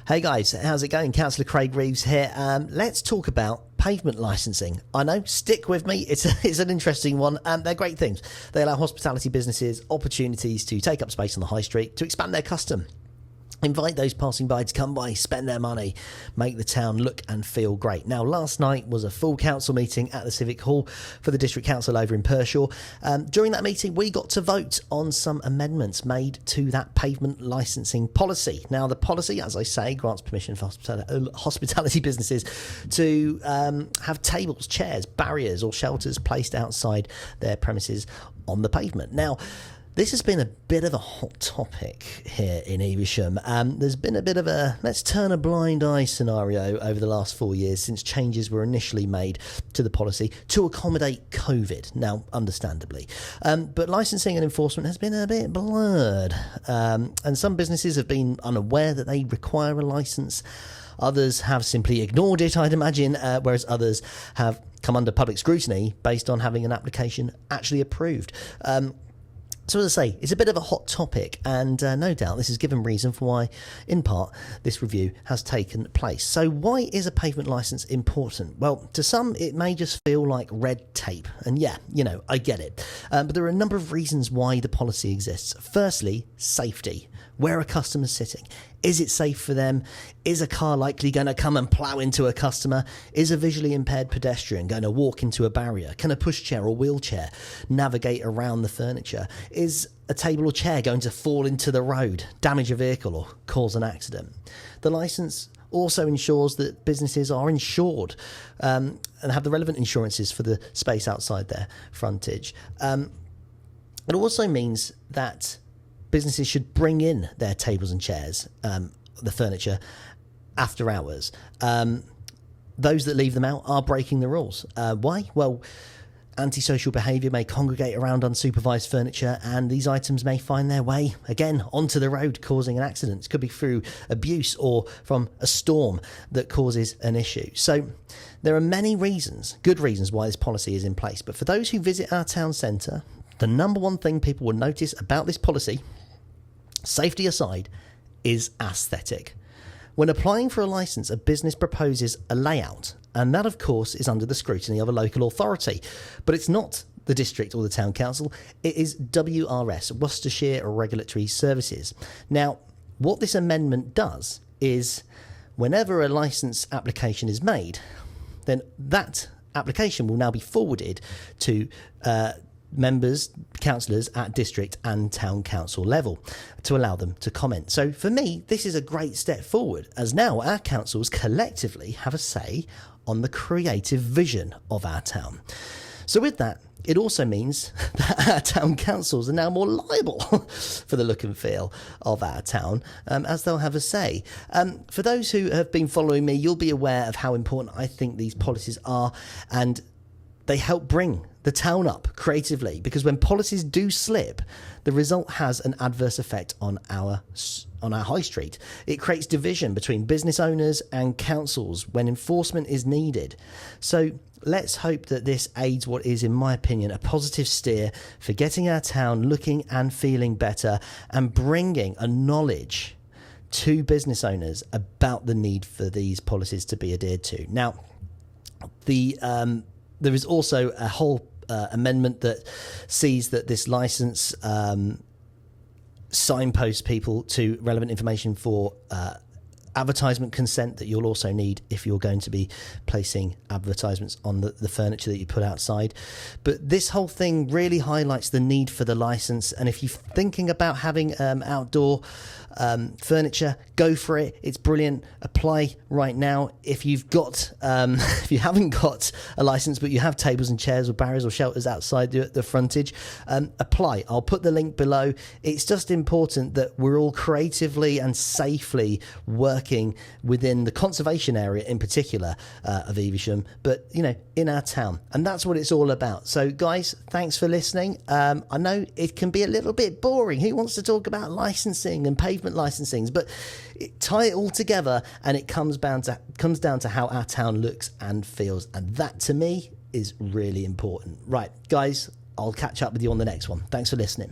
Hey guys, how's it going? Councillor Craig Reeves here. Let's talk about pavement licensing. I know, stick with me. It's an interesting one. They're great things. They allow hospitality businesses opportunities to take up space on the high street, to expand their custom. Invite those passing by to come by, spend their money, make the town look and feel great. Now, last night was a full council meeting at the Civic Hall for the District Council over in Pershore. During that meeting, we got to vote on some amendments made to that pavement licensing policy. Now, the policy, as I say, grants permission for hospitality businesses to have tables, chairs, barriers or shelters placed outside their premises on the pavement. Now, this has been a bit of a hot topic here in Evesham. There's been a bit of a let's turn a blind eye scenario over the last 4 years since changes were initially made to the policy to accommodate COVID. Now, understandably. But licensing and enforcement has been a bit blurred. And some businesses have been unaware that they require a licence. Others have simply ignored it, I'd imagine, whereas others have come under public scrutiny based on having an application actually approved. So as I say, it's a bit of a hot topic, and no doubt this has given reason for why, in part, this review has taken place. So why is a pavement licence important? Well, to some, it may just feel like red tape. And yeah, I get it. But there are a number of reasons why the policy exists. Firstly, safety. Where are customers sitting? Is it safe for them? Is a car likely going to come and plough into a customer? Is a visually impaired pedestrian going to walk into a barrier? Can a pushchair or wheelchair navigate around the furniture? Is a table or chair going to fall into the road, damage a vehicle or cause an accident? The licence also ensures that businesses are insured and have the relevant insurances for the space outside their frontage. It also means that businesses should bring in their tables and chairs, the furniture, after hours. Those that leave them out are breaking the rules. Why? Well, antisocial behaviour may congregate around unsupervised furniture, and these items may find their way, again, onto the road, causing an accident. It could be through abuse or from a storm that causes an issue. So there are many reasons, good reasons, why this policy is in place. But for those who visit our town centre, the number one thing people will notice about this policy, safety aside, is aesthetic. When applying for a licence, a business proposes a layout, and that, of course, is under the scrutiny of a local authority. But it's not the district or the town council, it is WRS, Worcestershire Regulatory Services. Now, what this amendment does is, whenever a licence application is made, then that application will now be forwarded to members, councillors at district and town council level to allow them to comment. So for me, this is a great step forward, as now our councils collectively have a say on the creative vision of our town. So with that, it also means that our town councils are now more liable for the look and feel of our town, as they'll have a say. For those who have been following me, you'll be aware of how important I think these policies are, and they help bring the town up creatively, because when policies do slip, the result has an adverse effect on our high street. It creates division between business owners and councils when enforcement is needed. So let's hope that this aids what is, in my opinion, a positive steer for getting our town looking and feeling better, and bringing a knowledge to business owners about the need for these policies to be adhered to. Now, there is also a whole amendment that sees that this licence signposts people to relevant information for advertisement consent that you'll also need if you're going to be placing advertisements on the furniture that you put outside. But this whole thing really highlights the need for the licence, and if you're thinking about having outdoor furniture, go for it. It's brilliant. Apply right now. If you've got if you haven't got a licence but you have tables and chairs or barriers or shelters outside the frontage, apply. I'll put the link below. It's just important that we're all creatively and safely working within the conservation area in particular of Evesham, but in our town, and that's what it's all about. So guys, thanks for listening. I know it can be a little bit boring. Who wants to talk about licensing and pavement licensings? But tie it all together, and it comes down to how our town looks and feels, and that to me is really important. Right, guys, I'll catch up with you on the next one. Thanks for listening.